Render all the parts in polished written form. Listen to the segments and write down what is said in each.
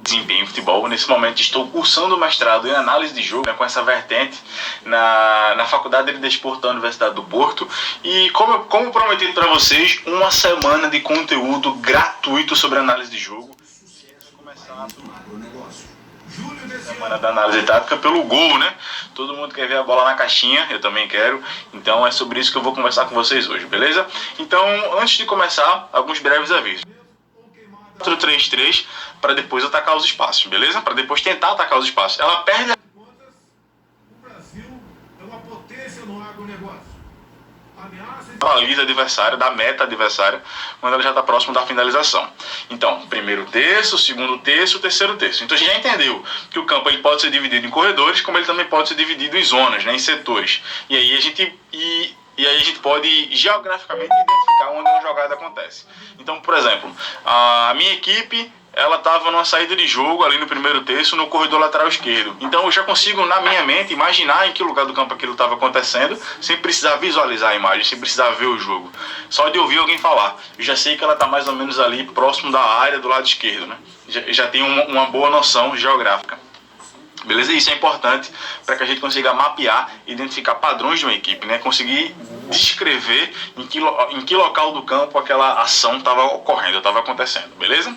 desempenho em futebol. Nesse momento estou cursando o mestrado em análise de jogo, né, com essa vertente na Faculdade de Desporto da Universidade do Porto. E como prometido para vocês, uma semana de conteúdo gratuito sobre análise de jogo. Vai começar a semana da análise tática pelo gol, né? Todo mundo quer ver a bola na caixinha, eu também quero. Então é sobre isso que eu vou conversar com vocês hoje, beleza? Então, antes de começar, alguns breves avisos. 4-3-3 para depois atacar os espaços, beleza? Para depois tentar atacar os espaços. Ela perde a... O Brasil é uma potência no agronegócio. Analisa adversária, da meta adversária, quando ela já está próximo da finalização. Então, primeiro terço, segundo terço, terceiro terço. Então a gente já entendeu que o campo ele pode ser dividido em corredores, como ele também pode ser dividido em zonas, né, em setores. E aí a gente pode geograficamente identificar onde uma jogada acontece. Então, por exemplo, a minha equipe ela estava numa saída de jogo ali no primeiro terço, no corredor lateral esquerdo. Então eu já consigo, na minha mente, imaginar em que lugar do campo aquilo estava acontecendo, sem precisar visualizar a imagem, sem precisar ver o jogo. Só de ouvir alguém falar. Eu já sei que ela está mais ou menos ali, próximo da área do lado esquerdo, né? Já tenho uma boa noção geográfica. Beleza? Isso é importante para que a gente consiga mapear e identificar padrões de uma equipe, né? Conseguir descrever em que local do campo aquela ação estava ocorrendo, estava acontecendo, beleza?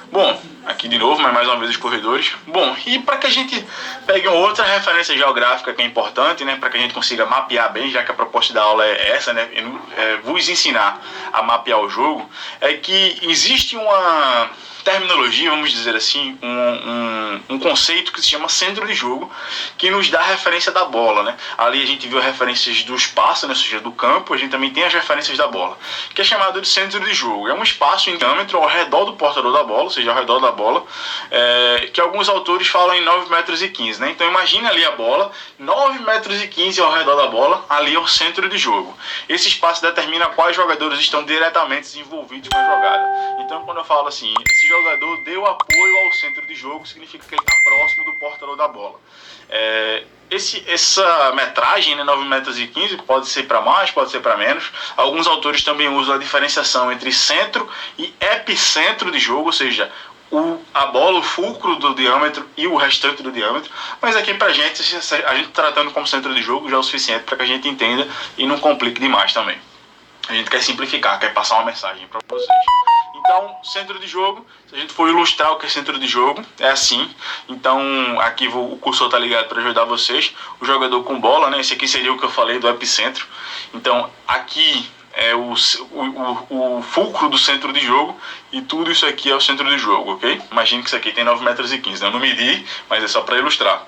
Bom, aqui de novo, mas mais uma vez os corredores. Bom, e para que a gente pegue uma outra referência geográfica que é importante, né, para que a gente consiga mapear bem, já que a proposta da aula é essa, né, vos ensinar a mapear o jogo, é que existe uma terminologia, vamos dizer assim, um conceito que se chama centro de jogo, que nos dá a referência da bola, né? Ali a gente viu referências do espaço, né, ou seja, do campo, a gente também tem as referências da bola, que é chamado de centro de jogo. É um espaço em diâmetro ao redor do portador da bola, ou seja, ao redor da bola, que alguns autores falam em 9,15 metros, né? Então imagine ali a bola, 9,15 metros ao redor da bola, ali é o centro de jogo. Esse espaço determina quais jogadores estão diretamente envolvidos com a jogada. Então quando eu falo assim, esse jogador deu apoio ao centro de jogo, significa que ele está próximo do portador da bola. Essa metragem, né, 9,15 metros, pode ser para mais, pode ser para menos. Alguns autores também usam a diferenciação entre centro e epicentro de jogo, ou seja, a bola, o fulcro do diâmetro e o restante do diâmetro. Mas aqui pra gente, a gente tratando como centro de jogo já é o suficiente para que a gente entenda e não complique demais também. A gente quer simplificar, quer passar uma mensagem para vocês. Então, centro de jogo, se a gente for ilustrar o que é centro de jogo, é assim. Então, aqui o cursor está ligado para ajudar vocês. O jogador com bola, né? Esse aqui seria o que eu falei do epicentro. Então, aqui é o fulcro do centro de jogo e tudo isso aqui é o centro de jogo, ok? Imagine que isso aqui tem 9,15 metros, né? Eu não medi, mas é só para ilustrar.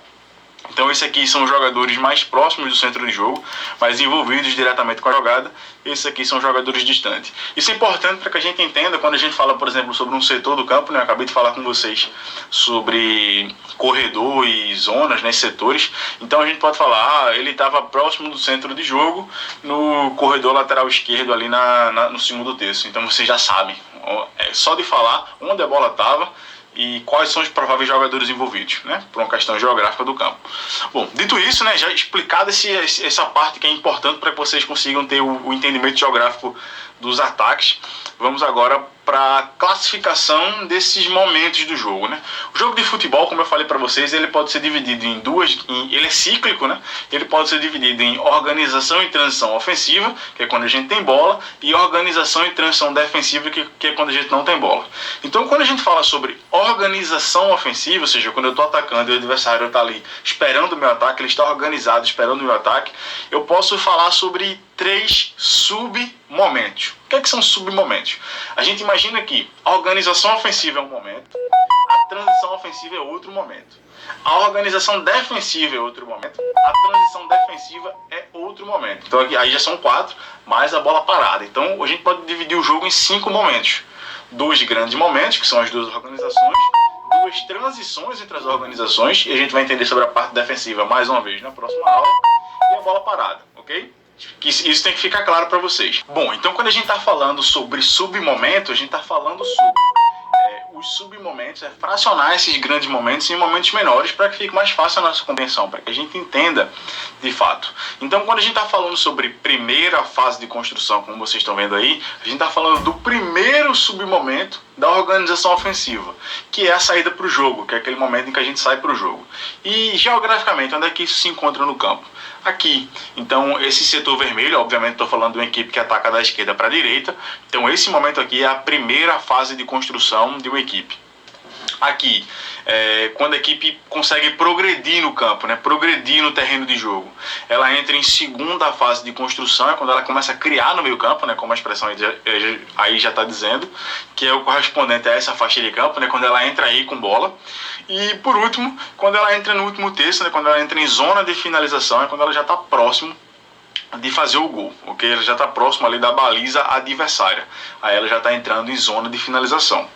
Então esses aqui são os jogadores mais próximos do centro de jogo, mais envolvidos diretamente com a jogada. Esses aqui são os jogadores distantes. Isso é importante para que a gente entenda quando a gente fala, por exemplo, sobre um setor do campo, né? Eu acabei de falar com vocês sobre corredor e zonas, né? Setores. Então a gente pode falar, ele estava próximo do centro de jogo, no corredor lateral esquerdo ali no segundo terço. Então vocês já sabem, é só de falar onde a bola estava e quais são os prováveis jogadores envolvidos, né, por uma questão geográfica do campo. Bom, dito isso, né, já explicado essa parte que é importante para que vocês consigam ter o entendimento geográfico dos ataques, vamos agora para a classificação desses momentos do jogo, né? O jogo de futebol, como eu falei para vocês, ele pode ser dividido em ele é cíclico, né? Ele pode ser dividido em organização e transição ofensiva, que é quando a gente tem bola, e organização e transição defensiva, que é quando a gente não tem bola. Então, quando a gente fala sobre organização ofensiva, ou seja, quando eu estou atacando e o adversário está ali esperando o meu ataque, ele está organizado esperando o meu ataque, eu posso falar sobre 3 submomentos. O que são submomentos? A gente imagina que a organização ofensiva é um momento, a transição ofensiva é outro momento, a organização defensiva é outro momento, a transição defensiva é outro momento. Então aí já são 4, mais a bola parada. Então a gente pode dividir o jogo em 5 momentos. 2 grandes momentos, que são as 2 organizações, 2 transições entre as organizações, e a gente vai entender sobre a parte defensiva mais uma vez na próxima aula, e a bola parada, ok? Isso tem que ficar claro para vocês. Bom, então quando a gente está falando sobre submomento, a gente está falando sobre os submomentos, fracionar esses grandes momentos em momentos menores para que fique mais fácil a nossa compreensão, para que a gente entenda de fato. Então, quando a gente está falando sobre primeira fase de construção, como vocês estão vendo aí, a gente está falando do primeiro submomento da organização ofensiva, que é a saída para o jogo, que é aquele momento em que a gente sai para o jogo. E geograficamente, onde é que isso se encontra no campo? Aqui. Então, esse setor vermelho, obviamente estou falando de uma equipe que ataca da esquerda para a direita. Então, esse momento aqui é a primeira fase de construção de uma equipe. Aqui, quando a equipe consegue progredir no campo, né, progredir no terreno de jogo, ela entra em segunda fase de construção, é quando ela começa a criar no meio campo, né, como a expressão aí já está dizendo, que é o correspondente a essa faixa de campo, né, quando ela entra aí com bola. E por último, quando ela entra no último terço, né, quando ela entra em zona de finalização, é quando ela já está próximo de fazer o gol, ok? Ela já está próximo ali da baliza adversária, aí ela já está entrando em zona de finalização,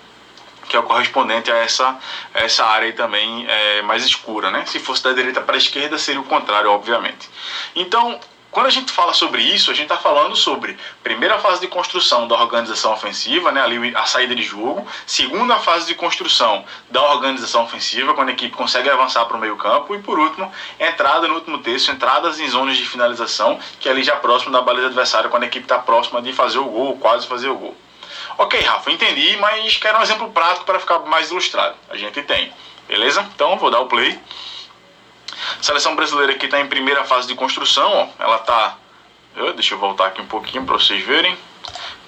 que é o correspondente a essa área aí também mais escura, né? Se fosse da direita para a esquerda, seria o contrário, obviamente. Então, quando a gente fala sobre isso, a gente está falando sobre primeira fase de construção da organização ofensiva, né? Ali a saída de jogo. Segunda fase de construção da organização ofensiva, quando a equipe consegue avançar para o meio campo. E por último, entrada no último terço, entradas em zonas de finalização, que é ali já próximo da baliza adversária, quando a equipe está próxima de fazer o gol, quase fazer o gol. Ok, Rafa, entendi, mas quero um exemplo prático para ficar mais ilustrado. A gente tem, beleza? Então, vou dar o play. A seleção brasileira aqui está em primeira fase de construção, ó. Ela está... Deixa eu voltar aqui um pouquinho para vocês verem.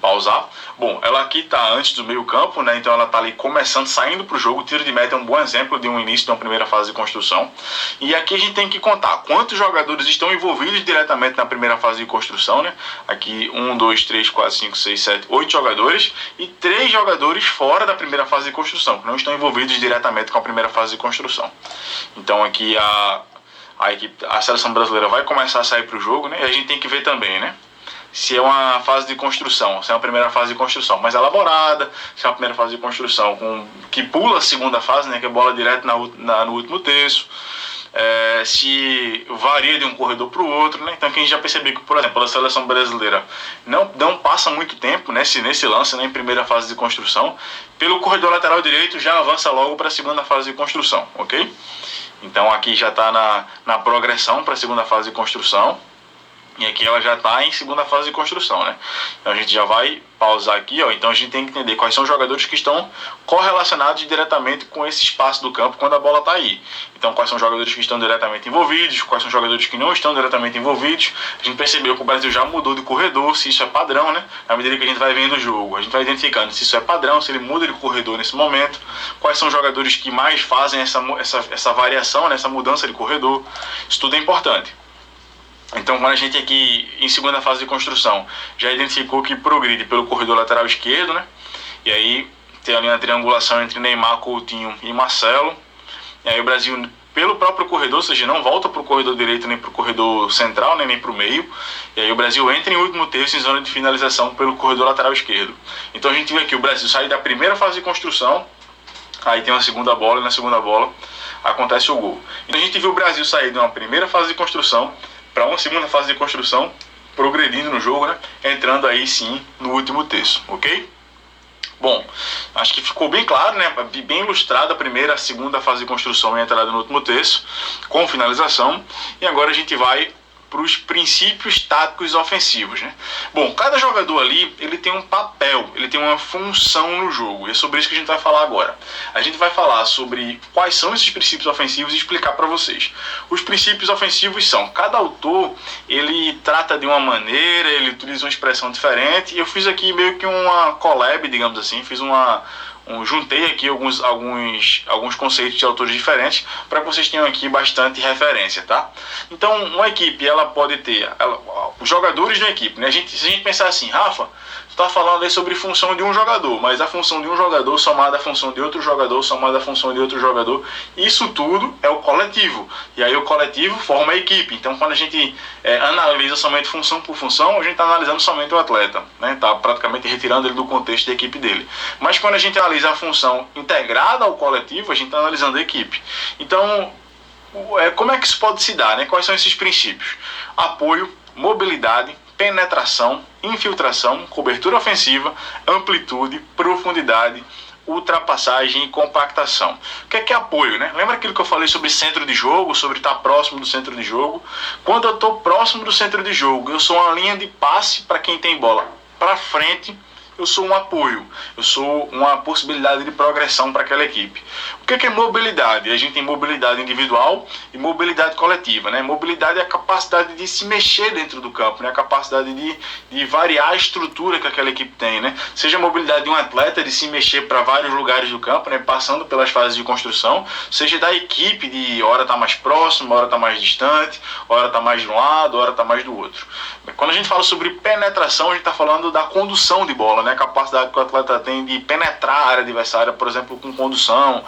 Pausar. Bom, ela aqui está antes do meio campo, né? Então ela está ali começando, saindo para o jogo. O tiro de meta é um bom exemplo de um início de uma primeira fase de construção. E aqui a gente tem que contar quantos jogadores estão envolvidos diretamente na primeira fase de construção, né? Aqui 1, 2, 3, 4, 5, 6, 7, 8 jogadores e 3 jogadores fora da primeira fase de construção, que não estão envolvidos diretamente com a primeira fase de construção. Então aqui a seleção brasileira vai começar a sair para o jogo, né? E a gente tem que ver também, né? Se é uma fase de construção, se é uma primeira fase de construção mais elaborada, se é uma primeira fase de construção que pula a segunda fase, né, que é bola direto no último terço, se varia de um corredor para o outro, né? Então aqui a gente já percebeu que, por exemplo, a seleção brasileira não passa muito tempo nesse lance, né, em primeira fase de construção, pelo corredor lateral direito já avança logo para a segunda fase de construção, ok? Então aqui já está na progressão para a segunda fase de construção. E aqui ela já está em segunda fase de construção, né? Então a gente já vai pausar aqui, ó. Então a gente tem que entender quais são os jogadores que estão correlacionados diretamente com esse espaço do campo quando a bola está aí. Então quais são os jogadores que estão diretamente envolvidos, quais são os jogadores que não estão diretamente envolvidos. A gente percebeu que o Brasil já mudou de corredor, se isso é padrão, né? À medida que a gente vai vendo o jogo, a gente vai identificando se isso é padrão, se ele muda de corredor nesse momento, quais são os jogadores que mais fazem essa variação, né? Essa mudança de corredor. Isso tudo é importante. Então, quando a gente aqui em segunda fase de construção já identificou que progride pelo corredor lateral esquerdo, né? E aí tem ali uma triangulação entre Neymar, Coutinho e Marcelo. E aí o Brasil, pelo próprio corredor, ou seja, não volta para o corredor direito nem para o corredor central, nem para o meio. E aí o Brasil entra em último terço em zona de finalização pelo corredor lateral esquerdo. Então a gente vê aqui o Brasil sai da primeira fase de construção, aí tem uma segunda bola e na segunda bola acontece o gol. Então a gente viu o Brasil sair de uma primeira fase de construção para uma segunda fase de construção, progredindo no jogo, né? Entrando aí sim no último terço, ok? Bom, acho que ficou bem claro, né? Bem ilustrada a primeira, a segunda fase de construção e a entrada no último terço, com finalização. E agora a gente vai para os princípios táticos ofensivos, né? Bom, cada jogador ali, ele tem um papel, ele tem uma função no jogo, e é sobre isso que a gente vai falar agora. A gente vai falar sobre quais são esses princípios ofensivos e explicar para vocês. Os princípios ofensivos são, cada autor, ele trata de uma maneira, ele utiliza uma expressão diferente, e eu fiz aqui meio que uma collab, digamos assim, juntei aqui alguns conceitos de autores diferentes para que vocês tenham aqui bastante referência, tá? Então, uma equipe, ela pode ter os jogadores de uma equipe, né? Se a gente pensar assim, Rafa, tu tá falando aí sobre função de um jogador, mas a função de um jogador somada à função de outro jogador, somada à função de outro jogador, isso tudo é o coletivo. E aí o coletivo forma a equipe. Então, quando a gente analisa somente função por função, a gente está analisando somente o atleta, né? Tá praticamente retirando ele do contexto da equipe dele. Mas quando a gente analisa a função integrada ao coletivo, a gente está analisando a equipe. Então, como é que isso pode se dar, né? Quais são esses princípios? Apoio, mobilidade, penetração, infiltração, cobertura ofensiva, amplitude, profundidade, ultrapassagem e compactação. O que é apoio, né? Lembra aquilo que eu falei sobre centro de jogo, sobre estar próximo do centro de jogo? Quando eu estou próximo do centro de jogo, eu sou uma linha de passe para quem tem bola para frente, eu sou um apoio, eu sou uma possibilidade de progressão para aquela equipe. O que é mobilidade? A gente tem mobilidade individual e mobilidade coletiva, né? Mobilidade é a capacidade de se mexer dentro do campo, né? A capacidade de variar a estrutura que aquela equipe tem, né? Seja a mobilidade de um atleta de se mexer para vários lugares do campo, né? Passando pelas fases de construção, seja da equipe de hora está mais próximo, hora está mais distante, hora está mais de um lado, hora está mais do outro. Quando a gente fala sobre penetração, a gente está falando da condução de bola, né? A capacidade que o atleta tem de penetrar a área adversária, por exemplo, com condução,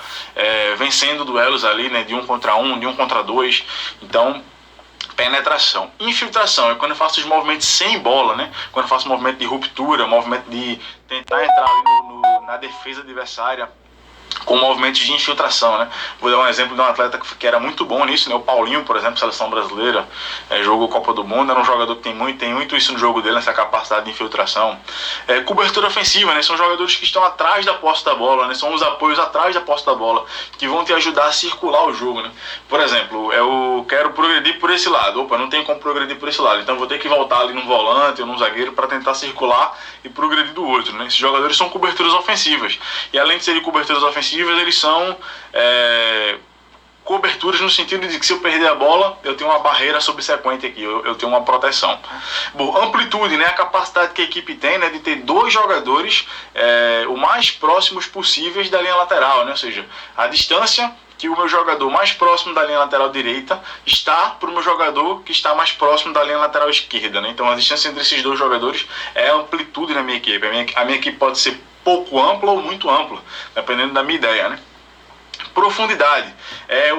vencendo duelos ali, né? De 1 contra 1, de 1 contra 2. Então, penetração. Infiltração é quando eu faço os movimentos sem bola, né? Quando eu faço movimento de ruptura, movimento de tentar entrar ali na defesa adversária, com movimentos de infiltração, né? Vou dar um exemplo de um atleta que era muito bom nisso, né? O Paulinho, por exemplo, seleção brasileira, jogou Copa do Mundo, era um jogador que tem muito isso no jogo dele, nessa capacidade de infiltração. Cobertura ofensiva, né? São jogadores que estão atrás da posse da bola, né? São os apoios atrás da posse da bola, que vão te ajudar a circular o jogo, né? Por exemplo, eu quero progredir por esse lado, não tem como progredir por esse lado, então vou ter que voltar ali num volante ou num zagueiro para tentar circular e progredir do outro, né? Esses jogadores são coberturas ofensivas, e além de serem coberturas ofensivas, eles são coberturas no sentido de que se eu perder a bola, eu tenho uma barreira subsequente aqui, eu tenho uma proteção. Bom, amplitude, né, a capacidade que a equipe tem, né, de ter dois jogadores o mais próximos possíveis da linha lateral, né, ou seja, a distância que o meu jogador mais próximo da linha lateral direita está para o meu jogador que está mais próximo da linha lateral esquerda, né? Então a distância entre esses dois jogadores é a amplitude na minha equipe. A minha equipe pode ser pouco ampla ou muito ampla, dependendo da minha ideia, né? Profundidade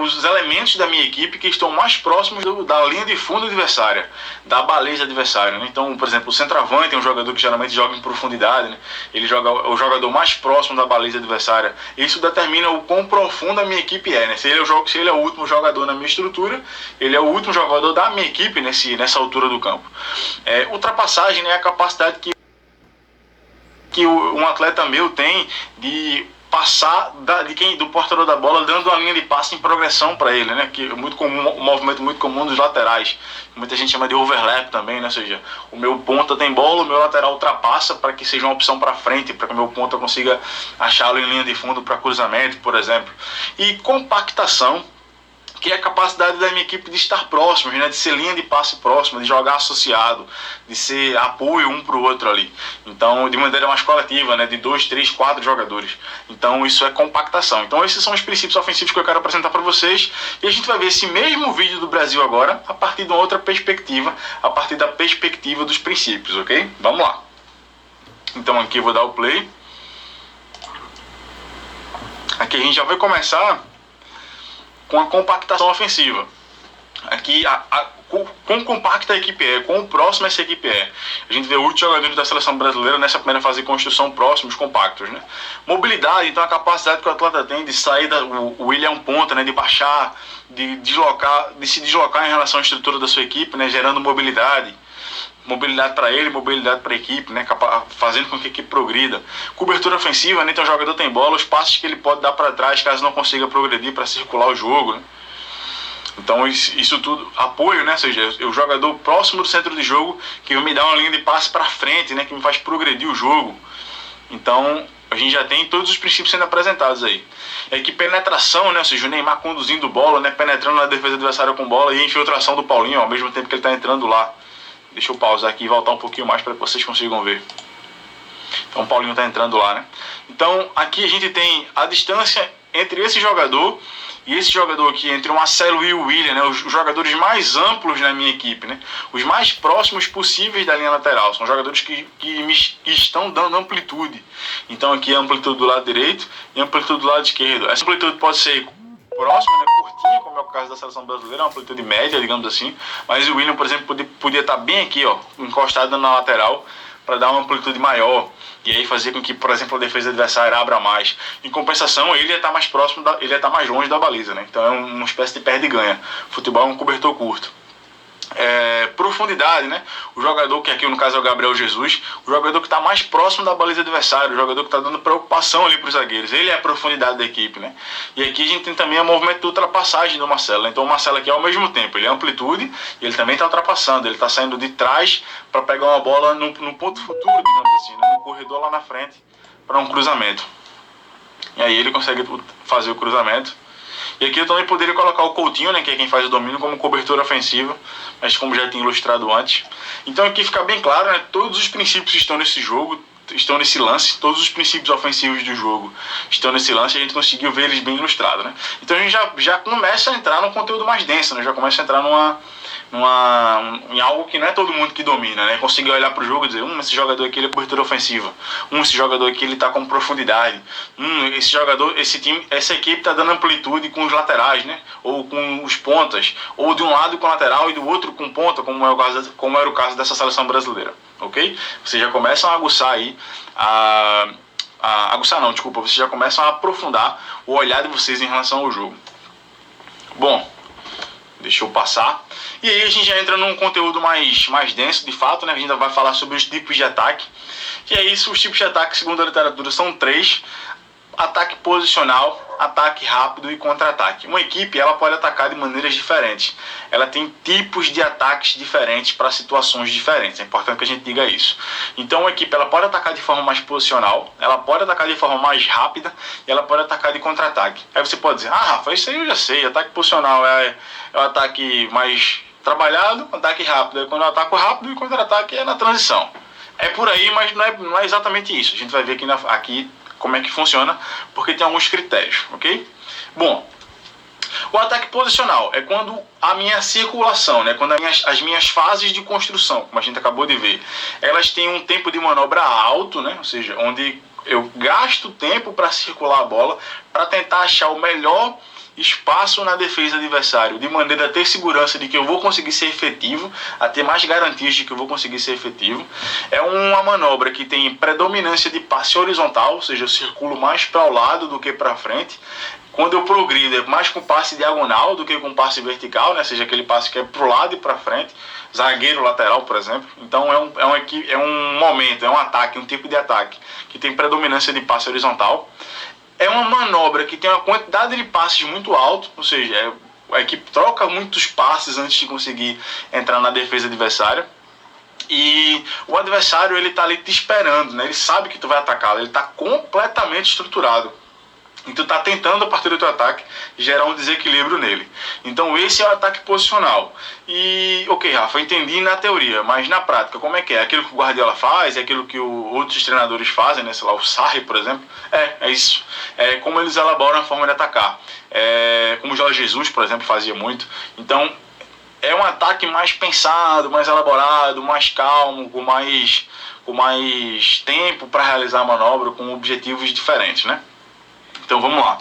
os elementos da minha equipe que estão mais próximos da linha de fundo adversária, da baliza adversária, né? Então, por exemplo, o centroavante é um jogador que geralmente joga em profundidade, né? Ele joga o jogador mais próximo da baliza adversária. Isso determina o quão profunda a minha equipe é, né? Se ele é o último jogador na minha estrutura, ele é o último jogador da minha equipe nessa altura do campo. Ultrapassagem, né, é a capacidade que um atleta meu tem de passar do portador da bola, dando uma linha de passe em progressão para ele, né? Que é muito comum, um movimento muito comum dos laterais. Muita gente chama de overlap também, né? Ou seja, o meu ponta tem bola, o meu lateral ultrapassa para que seja uma opção para frente, para que o meu ponta consiga achá-lo em linha de fundo para cruzamento, por exemplo. E compactação, que é a capacidade da minha equipe de estar próximos, né? De ser linha de passe próxima, de jogar associado, de ser apoio um para o outro ali. Então, de maneira mais coletiva, né? De 2, 3, 4 jogadores. Então, isso é compactação. Então, esses são os princípios ofensivos que eu quero apresentar para vocês. E a gente vai ver esse mesmo vídeo do Brasil agora, a partir de uma outra perspectiva, a partir da perspectiva dos princípios, ok? Vamos lá. Então, aqui eu vou dar o play. Aqui a gente já vai começar com a compactação ofensiva. Aqui, quão compacta a equipe é, quão próxima essa equipe é. A gente vê 8 jogadores da seleção brasileira nessa primeira fase de construção próximos, compactos, né? Mobilidade, então a capacidade que o atleta tem de sair, o William ponta, né? De baixar, de se deslocar em relação à estrutura da sua equipe, né? Gerando mobilidade para ele, mobilidade para a equipe, né? Fazendo com que a equipe progrida. Cobertura ofensiva, né? Então o jogador tem bola, os passes que ele pode dar para trás caso não consiga progredir para circular o jogo, né? Então isso tudo, apoio, né? Ou seja, o jogador próximo do centro de jogo que me dá uma linha de passe para frente, né? Que me faz progredir o jogo. Então a gente já tem todos os princípios sendo apresentados aí. Que penetração, né? Ou seja, o Neymar conduzindo bola, né? Penetrando na defesa adversária com bola, e a infiltração do Paulinho, ao mesmo tempo que ele está entrando lá. Deixa eu pausar aqui e voltar um pouquinho mais para que vocês consigam ver. Então o Paulinho está entrando lá, né? Então aqui a gente tem a distância entre esse jogador e esse jogador aqui, entre o Marcelo e o William, né? Os jogadores mais amplos na minha equipe, né? Os mais próximos possíveis da linha lateral. São jogadores que estão dando amplitude. Então aqui é a amplitude do lado direito e a amplitude do lado esquerdo. Essa amplitude pode ser próxima, né, curtinha, como é o caso da seleção brasileira, uma amplitude média, digamos assim, mas o William, por exemplo, podia estar bem aqui, ó, encostado na lateral, para dar uma amplitude maior, e aí fazer com que, por exemplo, a defesa adversária abra mais. Em compensação, ele ia estar mais próximo, ele ia estar mais longe da baliza, né? Então é uma espécie de perde-ganha. Futebol é um cobertor curto. profundidade, né? O jogador, que aqui no caso é o Gabriel Jesus, o jogador que está mais próximo da baliza adversária, o jogador que está dando preocupação ali para os zagueiros, ele é a profundidade da equipe, né? E aqui a gente tem também o movimento de ultrapassagem do Marcelo, então o Marcelo aqui ao mesmo tempo, ele é amplitude e ele também está ultrapassando, ele está saindo de trás para pegar uma bola no ponto futuro, digamos assim, né? No corredor lá na frente para um cruzamento. E aí ele consegue fazer o cruzamento. E aqui eu também poderia colocar o Coutinho, né, que é quem faz o domínio, como cobertura ofensiva, mas como já tinha ilustrado antes. Então aqui fica bem claro, né, todos os princípios estão nesse jogo, estão nesse lance, todos os princípios ofensivos do jogo estão nesse lance, e a gente conseguiu ver eles bem ilustrados, né? Então a gente já começa a entrar num conteúdo mais denso, né? Já começa a entrar em algo que não é todo mundo que domina, né? Conseguir olhar para o jogo e dizer, esse jogador aqui ele é cobertura ofensiva, esse jogador aqui ele está com profundidade, esse jogador, esse time, essa equipe está dando amplitude com os laterais, né? Ou com os pontas, ou de um lado com lateral e do outro com ponta, como era o caso dessa seleção brasileira, ok? Vocês já começam a aguçar aí vocês já começam a aprofundar o olhar de vocês em relação ao jogo. Bom, deixa eu passar. E aí a gente já entra num conteúdo mais denso, de fato, né? A gente ainda vai falar sobre os tipos de ataque. E é isso, os tipos de ataque, segundo a literatura, são 3. Ataque posicional, ataque rápido e contra-ataque. Uma equipe ela pode atacar de maneiras diferentes. Ela tem tipos de ataques diferentes para situações diferentes. É importante que a gente diga isso. Então uma equipe ela pode atacar de forma mais posicional, ela pode atacar de forma mais rápida e ela pode atacar de contra-ataque. Aí você pode dizer, Rafa, isso aí eu já sei. Ataque posicional é o ataque mais trabalhado, ataque rápido é quando eu ataco rápido e contra-ataque é na transição. É por aí, mas não é exatamente isso. A gente vai ver aqui como é que funciona, porque tem alguns critérios, ok? Bom, o ataque posicional é quando a minha circulação, né, quando as minhas fases de construção, como a gente acabou de ver, elas têm um tempo de manobra alto, né, ou seja, onde eu gasto tempo para circular a bola, para tentar achar o melhor espaço na defesa adversário, de maneira a ter segurança de que eu vou conseguir ser efetivo, a ter mais garantias de que eu vou conseguir ser efetivo. É uma manobra que tem predominância de passe horizontal, ou seja, eu circulo mais para o lado do que para frente. Quando eu progrido, é mais com passe diagonal do que com passe vertical, né? Ou seja, aquele passe que é para o lado e para frente, zagueiro lateral, por exemplo. Então é um momento, é um ataque, um tipo de ataque que tem predominância de passe horizontal. É uma manobra que tem uma quantidade de passes muito alto, ou seja, a equipe troca muitos passes antes de conseguir entrar na defesa adversária. E o adversário ele está ali te esperando, né? Ele sabe que tu vai atacá-lo, ele está completamente estruturado. E tu está tentando, a partir do teu ataque, gerar um desequilíbrio nele. Então esse é o ataque posicional. E, ok, Rafa, entendi na teoria, mas na prática, como é que é? Aquilo que o Guardiola faz, é aquilo que outros treinadores fazem, né? Sei lá, o Sarri, por exemplo. É isso. É como eles elaboram a forma de atacar. Como o Jorge Jesus, por exemplo, fazia muito. Então, é um ataque mais pensado, mais elaborado, mais calmo, com mais tempo para realizar a manobra, com objetivos diferentes, né? Então vamos lá,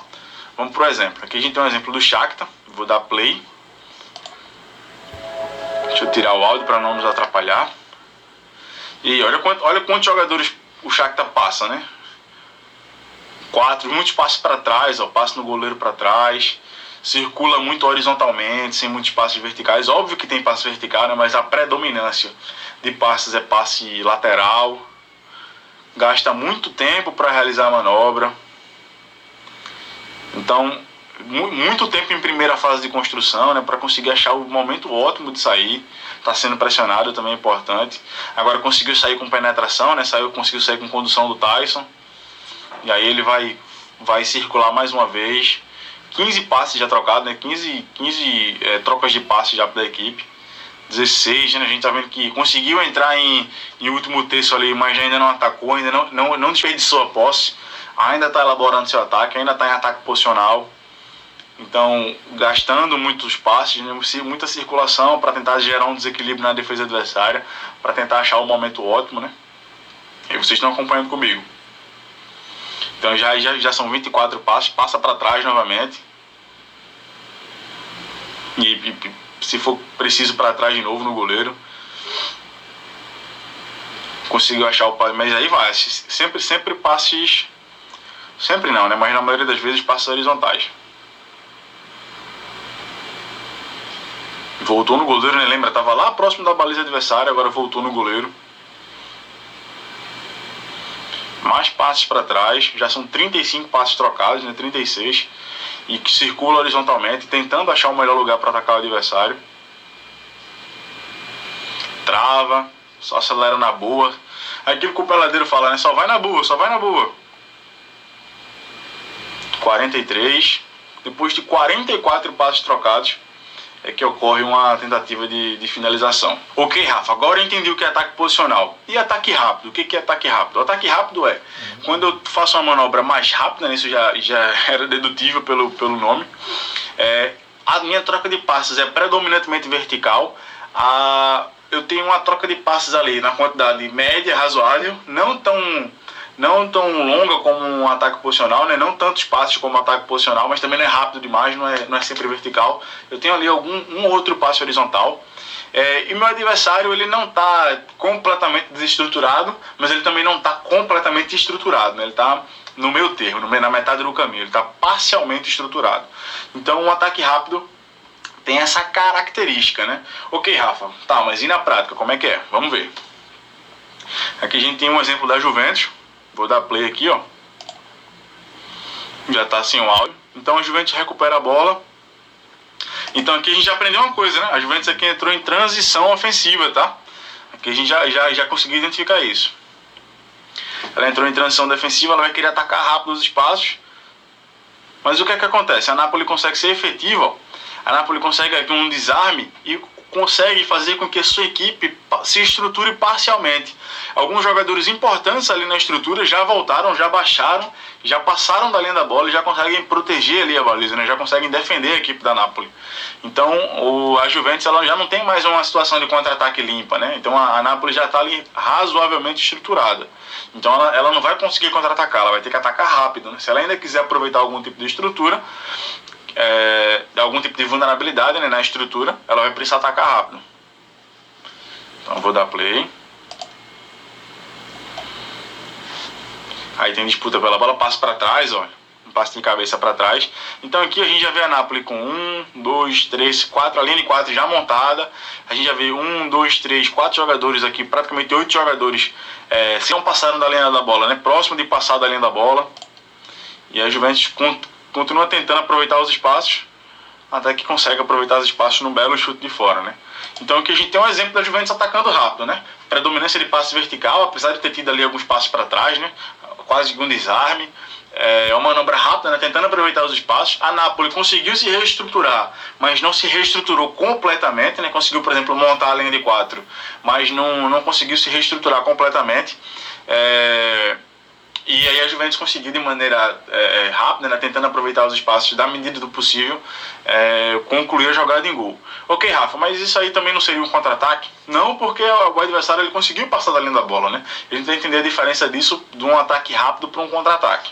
vamos para o exemplo. Aqui a gente tem um exemplo do Shakhtar, vou dar play. Deixa eu tirar o áudio para não nos atrapalhar. E olha quantos jogadores o Shakhtar passa, né? 4, muitos passos para trás, passa no goleiro para trás. Circula muito horizontalmente, sem muitos passos verticais. Óbvio que tem passe vertical, né? Mas a predominância de passes é passe lateral. Gasta muito tempo para realizar a manobra. Então, muito tempo em primeira fase de construção, né, para conseguir achar o momento ótimo de sair. Está sendo pressionado, também é importante. Agora conseguiu sair com penetração, né, conseguiu sair com condução do Tyson. E aí ele vai circular mais uma vez. 15 passes já trocados, né, 15 trocas de passes já da equipe. 16, né, a gente está vendo que conseguiu entrar em último terço ali, mas ainda não atacou, ainda não desperdiçou a posse. Ainda está elaborando seu ataque, ainda está em ataque posicional. Então, gastando muitos passes, muita circulação para tentar gerar um desequilíbrio na defesa adversária, para tentar achar o momento ótimo, né? E vocês estão acompanhando comigo. Então já são 24 passos, passa para trás novamente. E se for preciso para trás de novo no goleiro. Conseguiu achar o passe, mas aí vai, sempre passes... Sempre não, né? Mas na maioria das vezes passos horizontais. Voltou no goleiro, né? Lembra? Tava lá próximo da baliza adversária, agora voltou no goleiro. Mais passes para trás, já são 35 passes trocados, né? 36. E que circula horizontalmente, tentando achar o melhor lugar para atacar o adversário. Trava, só acelera na boa. Aquilo que o peladeiro fala, né? Só vai na boa, só vai na boa. 43. Depois de 44 passes trocados, é que ocorre uma tentativa de finalização. Ok, Rafa, agora eu entendi o que é ataque posicional. E ataque rápido? O que é ataque rápido? O ataque rápido é quando eu faço uma manobra mais rápida, né, isso já era dedutível pelo nome. A minha troca de passes é predominantemente vertical. Eu tenho uma troca de passes ali na quantidade média, razoável, não tão longa como um ataque posicional, né? Não tantos passes como um ataque posicional, mas também não é rápido demais, não é sempre vertical. Eu tenho ali um outro passe horizontal. E meu adversário, ele não está completamente desestruturado, mas ele também não está completamente estruturado, né? Ele está no meio termo, na metade do caminho, ele está parcialmente estruturado. Então, um ataque rápido tem essa característica, né? Ok, Rafa, tá, mas e na prática, como é que é? Vamos ver. Aqui a gente tem um exemplo da Juventus. Vou dar play aqui, ó. Já tá sem o áudio. Então a Juventus recupera a bola. Então aqui a gente já aprendeu uma coisa, né? A Juventus aqui entrou em transição ofensiva, tá? Aqui a gente já conseguiu identificar isso. Ela entrou em transição defensiva, ela vai querer atacar rápido os espaços. Mas o que é que acontece? A Napoli consegue ser efetiva, ó. A Napoli consegue aqui um desarme e consegue fazer com que a sua equipe se estruture parcialmente. Alguns jogadores importantes ali na estrutura já voltaram, já baixaram, já passaram da linha da bola e já conseguem proteger ali a baliza, né? Já conseguem defender a equipe da Napoli. Então a Juventus ela já não tem mais uma situação de contra-ataque limpa, né? Então a Napoli já está ali razoavelmente estruturada. Então ela não vai conseguir contra-atacar, ela vai ter que atacar rápido, né? Se ela ainda quiser aproveitar algum tipo de estrutura, algum tipo de vulnerabilidade, né, na estrutura, ela vai precisar atacar rápido. Então eu vou dar play. Aí tem disputa pela bola, passe para trás, olha, um passe de cabeça para trás. Então aqui a gente já vê a Napoli com 1, 2, 3, 4, a linha de 4 já montada. A gente já vê 1, 2, 3, 4 jogadores aqui, praticamente 8 jogadores se não passaram da linha da bola, né, próximo de passar da linha da bola. E a Juventus continua tentando aproveitar os espaços, até que consegue aproveitar os espaços num belo chute de fora, né? Então aqui a gente tem um exemplo da Juventus atacando rápido, né? Predominância de passe vertical, apesar de ter tido ali alguns passos para trás, né? Quase um desarme. Uma manobra rápida, né? Tentando aproveitar os espaços. A Napoli conseguiu se reestruturar, mas não se reestruturou completamente, né? Conseguiu, por exemplo, montar a linha de 4, mas não conseguiu se reestruturar completamente. E aí a Juventus conseguiu de maneira rápida, né, tentando aproveitar os espaços da medida do possível, concluir a jogada em gol. Ok, Rafa, mas isso aí também não seria um contra-ataque? Não, porque o adversário ele conseguiu passar da linha da bola, né? A gente tem que entender a diferença disso de um ataque rápido para um contra-ataque.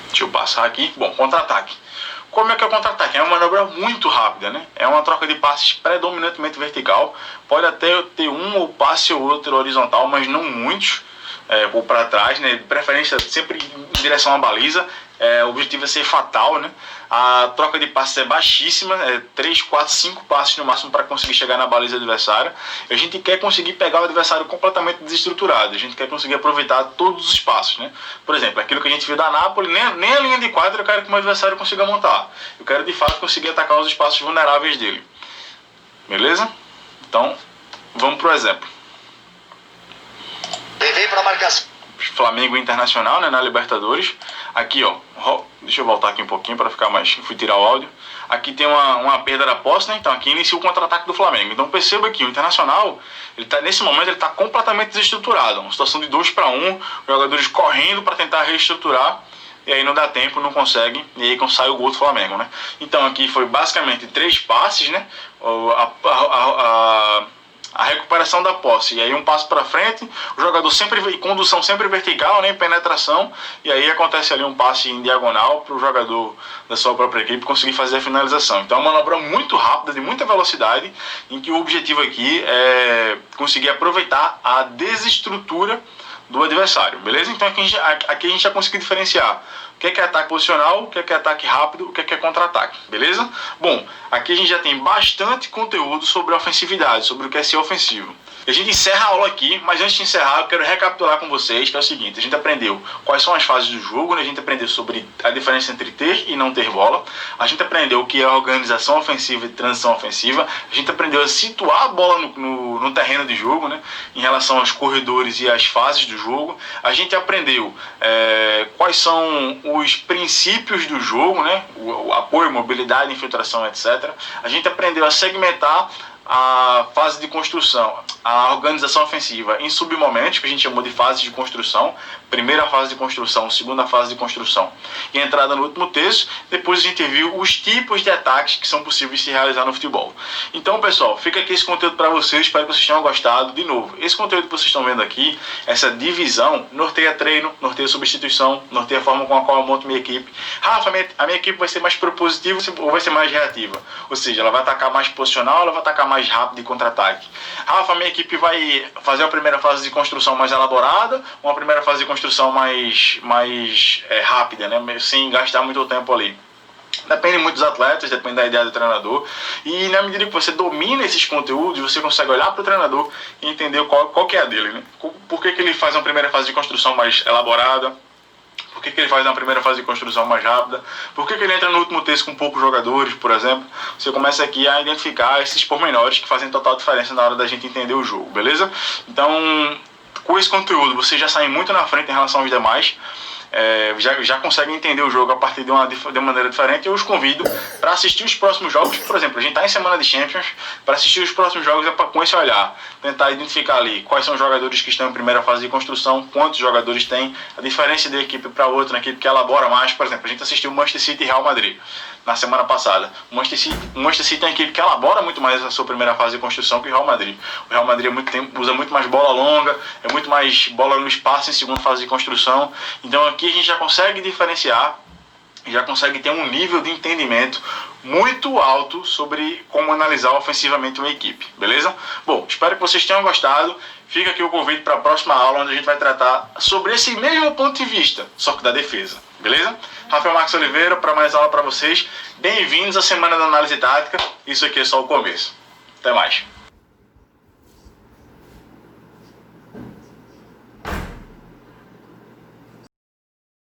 Deixa eu passar aqui. Bom, contra-ataque. Como é que é o contra-ataque? É uma manobra muito rápida, né? É uma troca de passes predominantemente vertical. Pode até ter um passe ou outro horizontal, mas não muitos. Ou para trás, né? De preferência sempre em direção à baliza. O objetivo é ser fatal, né? A troca de passes é baixíssima, 3, 4, 5 passes no máximo para conseguir chegar na baliza adversária. A gente quer conseguir pegar o adversário completamente desestruturado, a gente quer conseguir aproveitar todos os espaços, né? Por exemplo, aquilo que a gente viu da Napoli, nem a linha de quadro eu quero que o meu adversário consiga montar. Eu quero de fato conseguir atacar os espaços vulneráveis dele. Beleza? Então, vamos para o exemplo. Levei para a marcação. Flamengo Internacional, né, na Libertadores. Aqui, ó, deixa eu voltar aqui um pouquinho para ficar mais... Fui tirar o áudio. Aqui tem uma perda da posse, né? Então aqui inicia o contra-ataque do Flamengo. Então perceba que o Internacional, nesse momento, ele está completamente desestruturado. Uma situação de 2-1, os jogadores correndo para tentar reestruturar. E aí não dá tempo, não consegue. E aí sai o gol do Flamengo, né? Então aqui foi basicamente 3 passes, né? A recuperação da posse, e aí um passo para frente, o jogador sempre, condução sempre vertical, né, penetração, e aí acontece ali um passe em diagonal para o jogador da sua própria equipe conseguir fazer a finalização. Então é uma manobra muito rápida, de muita velocidade, em que o objetivo aqui é conseguir aproveitar a desestrutura do adversário, beleza? Então aqui a gente já conseguiu diferenciar o que é ataque posicional, o que é ataque rápido, o que é contra-ataque, beleza? Bom, aqui a gente já tem bastante conteúdo sobre ofensividade, sobre o que é ser ofensivo. A gente encerra a aula aqui, mas antes de encerrar eu quero recapitular com vocês que é o seguinte: a gente aprendeu quais são as fases do jogo, né? A gente aprendeu sobre a diferença entre ter e não ter bola, a gente aprendeu o que é organização ofensiva e transição ofensiva, a gente aprendeu a situar a bola no terreno de jogo, né? Em relação aos corredores e às fases do jogo, a gente aprendeu quais são os princípios do jogo, né? O apoio, mobilidade, infiltração, etc. A gente aprendeu a segmentar a fase de construção, a organização ofensiva em submomentos, que a gente chamou de fase de construção, primeira fase de construção, segunda fase de construção e entrada no último terço. Depois a gente viu os tipos de ataques que são possíveis de se realizar no futebol. Então, pessoal, fica aqui esse conteúdo para vocês, espero que vocês tenham gostado. De novo, esse conteúdo que vocês estão vendo aqui, essa divisão, norteia treino, norteia substituição, norteia a forma com a qual eu monto minha equipe. Rafa, a minha equipe vai ser mais propositiva ou vai ser mais reativa? Ou seja, ela vai atacar mais posicional, ela vai atacar mais rápido e contra-ataque. Rafa, a minha equipe vai fazer a primeira fase de construção mais elaborada, uma primeira fase de construção mais rápida, né? Sem gastar muito tempo ali. Depende muito dos atletas, depende da ideia do treinador. E na medida que você domina esses conteúdos, você consegue olhar para o treinador e entender qual que é a dele, né? Por que ele faz uma primeira fase de construção mais elaborada? Por que ele faz uma primeira fase de construção mais rápida? Por que ele entra no último terço com poucos jogadores, por exemplo? Você começa aqui a identificar esses pormenores que fazem total diferença na hora da gente entender o jogo, beleza? Então, com esse conteúdo, você já sai muito na frente em relação aos demais. Já conseguem entender o jogo a partir de uma maneira diferente. Eu os convido para assistir os próximos jogos. Por exemplo, a gente está em semana de Champions. Para assistir os próximos jogos com esse olhar, tentar identificar ali quais são os jogadores que estão em primeira fase de construção, quantos jogadores tem, a diferença de equipe para outra, na equipe que elabora mais. Por exemplo, a gente assistiu o Manchester City e Real Madrid na semana passada. O Manchester City é uma equipe que elabora muito mais a sua primeira fase de construção que o Real Madrid. O Real Madrid usa muito mais bola longa, é muito mais bola no espaço em segunda fase de construção. Então aqui a gente já consegue diferenciar, já consegue ter um nível de entendimento muito alto sobre como analisar ofensivamente uma equipe, beleza? Bom, espero que vocês tenham gostado. Fica aqui o convite para a próxima aula, onde a gente vai tratar sobre esse mesmo ponto de vista, só que da defesa, beleza? Rafael Marques Oliveira para mais aula para vocês. Bem-vindos à Semana da Análise Tática. Isso aqui é só o começo. Até mais.